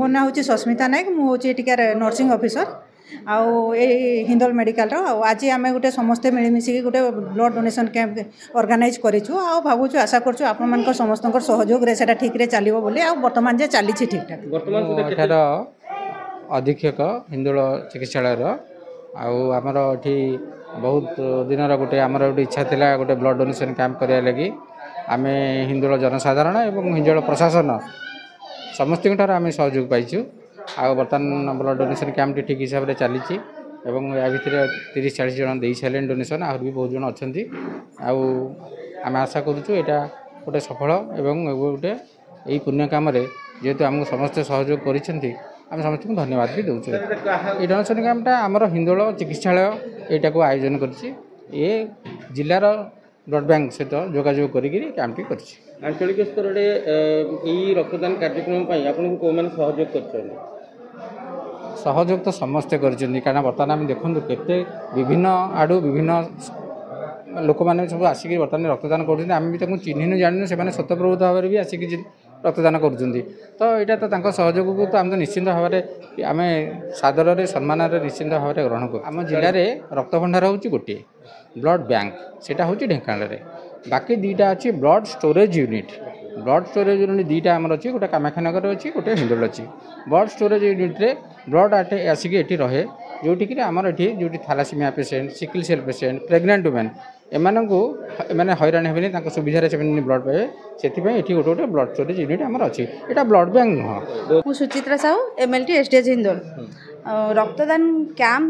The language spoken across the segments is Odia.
ମୋ ନାଁ ହେଉଛି ସସ୍ମିତା ନାୟକ। ମୁଁ ହେଉଛି ଏଠିକାର ନର୍ସିଂ ଅଫିସର ଆଉ ଏଇ ହିନ୍ଦୋଲ ମେଡ଼ିକାଲର। ଆଉ ଆଜି ଆମେ ଗୋଟେ ସମସ୍ତେ ମିଳିମିଶିକି ଗୋଟେ ବ୍ଲଡ଼ ଡୋନେସନ୍ କ୍ୟାମ୍ପ ଅର୍ଗାନାଇଜ୍ କରିଛୁ ଆଉ ଭାବୁଛୁ ଆଶା କରୁଛୁ ଆପଣମାନଙ୍କ ସମସ୍ତଙ୍କର ସହଯୋଗରେ ସେଇଟା ଠିକ୍ରେ ଚାଲିବ ବୋଲି। ଆଉ ବର୍ତ୍ତମାନ ଯେ ଚାଲିଛି ଠିକ୍ଠାକ୍। ଏଠାର ଅଧୀକ୍ଷକ ହିନ୍ଦୋଳ ଚିକିତ୍ସାଳୟର ଆଉ ଆମର ଏଠି ବହୁତ ଦିନର ଗୋଟେ ଆମର ଗୋଟେ ଇଚ୍ଛା ଥିଲା ଗୋଟେ ବ୍ଲଡ଼ ଡୋନେସନ୍ କ୍ୟାମ୍ପ କରିବା ଲାଗି। ଆମେ ହିନ୍ଦୋଳ ଜନସାଧାରଣ ଏବଂ ହିନ୍ଦୋଳ ପ୍ରଶାସନ ସମସ୍ତଙ୍କଠାରୁ ଆମେ ସହଯୋଗ ପାଇଛୁ। ଆଉ ବର୍ତ୍ତମାନ ବ୍ଲଡ଼ ଡୋନେସନ୍ କ୍ୟାମ୍ପଟି ଠିକ୍ ହିସାବରେ ଚାଲିଛି ଏବଂ ୟା ଭିତରେ 30-40 ଜଣ ଦେଇସାରିଲେଣି ଡୋନେସନ୍, ଆହୁରି ବି ବହୁତ ଜଣ ଅଛନ୍ତି। ଆଉ ଆମେ ଆଶା କରୁଛୁ ଏଇଟା ଗୋଟେ ସଫଳ ଏବଂ ଗୋଟେ ଏହି ପୁଣ୍ୟ କାମରେ ଯେହେତୁ ଆମକୁ ସମସ୍ତେ ସହଯୋଗ କରିଛନ୍ତି ଆମେ ସମସ୍ତଙ୍କୁ ଧନ୍ୟବାଦ ବି ଦେଉଛୁ। এই ଡୋନେସନ୍ କ୍ୟାମ୍ପଟା ଆମର ହିନ୍ଦୋଳ ଚିକିତ୍ସାଳୟ ଏଇଟାକୁ ଆୟୋଜନ କରିଛି। ଏ ଜିଲ୍ଲାର ବ୍ଲଡ଼ ବ୍ୟାଙ୍କ ସହିତ ଯୋଗାଯୋଗ କରିକି କ୍ୟାମ୍ପଟି କରିଛି। ଆଞ୍ଚଳିକ ସ୍ତରରେ ଏହି ରକ୍ତଦାନ କାର୍ଯ୍ୟକ୍ରମ ପାଇଁ ଆପଣଙ୍କୁ କେଉଁମାନେ ସହଯୋଗ କରିଛନ୍ତି? ସହଯୋଗ ତ ସମସ୍ତେ କରିଛନ୍ତି, କାରଣ ବର୍ତ୍ତମାନ ଆମେ ଦେଖନ୍ତୁ କେତେ ବିଭିନ୍ନ ଆଡ଼ୁ ବିଭିନ୍ନ ଲୋକମାନେ ସବୁ ଆସିକି ବର୍ତ୍ତମାନ ରକ୍ତଦାନ କରୁଛନ୍ତି। ଆମେ ବି ତାଙ୍କୁ ଚିହ୍ନିନୁ ଜାଣିନୁ, ସେମାନେ ସ୍ୱତଃପ୍ରବୃତ୍ତ ଭାବରେ ବି ଆସିକି ରକ୍ତଦାନ କରୁଛନ୍ତି। ତ ଏଇଟା ତ ତାଙ୍କ ସହଯୋଗକୁ ତ ଆମେ ତ ନିଶ୍ଚିନ୍ତ ଭାବରେ ଆମେ ସାଦରରେ ସମ୍ମାନରେ ନିଶ୍ଚିନ୍ତ ଭାବରେ ଗ୍ରହଣ କରୁ। ଆମ ଜିଲ୍ଲାରେ ରକ୍ତଭଣ୍ଡାର ହେଉଛି ଗୋଟିଏ, ବ୍ଲଡ଼ ବ୍ୟାଙ୍କ ସେଇଟା ହେଉଛି ଢେଙ୍କାନାଳରେ। ବାକି ଦୁଇଟା ଅଛି blood storage unit. Blood storage unit ଦୁଇଟା ଆମର ଅଛି, ଗୋଟେ କାମାକ୍ଷାନଗରରେ ଅଛି, ଗୋଟେ ହିନ୍ଦୋଳ ଅଛି। ବ୍ଲଡ଼ ଷ୍ଟୋରେଜ୍ ୟୁନିଟ୍ରେ ବ୍ଲଡ଼ ଆସିକି ଏଠି ରହେ, ଯେଉଁଠିକି ଆମର ଏଠି ଯେଉଁଠି thalassaemia patient, sickle cell patient, pregnant women ଏମାନଙ୍କୁ ଏମାନେ ହଇରାଣ ହେବେନି, ତାଙ୍କ ସୁବିଧାରେ ସେମାନେ ବ୍ଲଡ଼ ପାଇବେ। ସେଥିପାଇଁ ଏଠି ଗୋଟେ ଗୋଟେ ବ୍ଲଡ଼ ଷ୍ଟୋରେଜ୍ ୟୁନିଟ୍ ଆମର ଅଛି। ଏଇଟା ବ୍ଲଡ଼ ବ୍ୟାଙ୍କ ନୁହଁ। ମୁଁ ସୁଚିତ୍ରା ସାହୁ, MLT SDH ହିନ୍ଦୋଳ। ରକ୍ତଦାନ କ୍ୟାମ୍ପ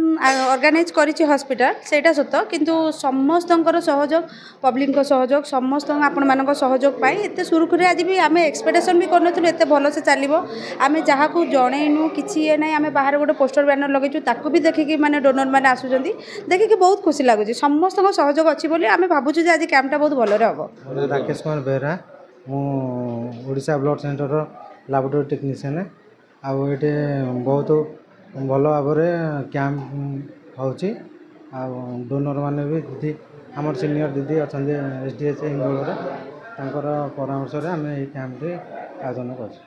ଅର୍ଗାନାଇଜ୍ କରିଛି ହସ୍ପିଟାଲ, ସେଇଟା ସତ, କିନ୍ତୁ ସମସ୍ତଙ୍କର ସହଯୋଗ, ପବ୍ଲିକଙ୍କ ସହଯୋଗ, ସମସ୍ତଙ୍କ ଆପଣମାନଙ୍କ ସହଯୋଗ ପାଇଁ ଏତେ ସୁରୁଖୁରୁରେ ଆଜି ବି ଆମେ ଏକ୍ସପେକ୍ଟେସନ୍ ବି କରିନଥିଲୁ ଏତେ ଭଲସେ ଚାଲିବ। ଆମେ ଯାହାକୁ ଜଣେଇନୁ କିଛି ଇଏ ନାହିଁ, ଆମେ ବାହାରେ ଗୋଟେ ପୋଷ୍ଟର ବ୍ୟାନର ଲଗେଇଛୁ, ତାକୁ ବି ଦେଖିକି ମାନେ ଡୋନର ମାନେ ଆସୁଛନ୍ତି, ଦେଖିକି ବହୁତ ଖୁସି ଲାଗୁଛି। ସମସ୍ତଙ୍କ ସହଯୋଗ ଅଛି ବୋଲି ଆମେ ଭାବୁଛୁ ଯେ ଆଜି କ୍ୟାମ୍ପଟା ବହୁତ ଭଲରେ ହେବ। ରାକେଶ କୁମାର ବେହେରା, ମୁଁ ଓଡ଼ିଶା ବ୍ଲଡ଼ ସେଣ୍ଟରର ଲାବୋରେଟୋରୀ ଟେକ୍ନିସିଆନ୍। ଆଉ ଏଠି ବହୁତ ଭଲ ଭାବରେ କ୍ୟାମ୍ପ ହେଉଛି। ଆଉ ଡୋନର ମାନେ ବି ଦିଦି, ଆମର ସିନିୟର ଦିଦି ଅଛନ୍ତି SDH ହିନ୍ଦୋଳରେ, ତାଙ୍କର ପରାମର୍ଶରେ ଆମେ ଏହି କ୍ୟାମ୍ପଟି ଆୟୋଜନ କରୁଛୁ।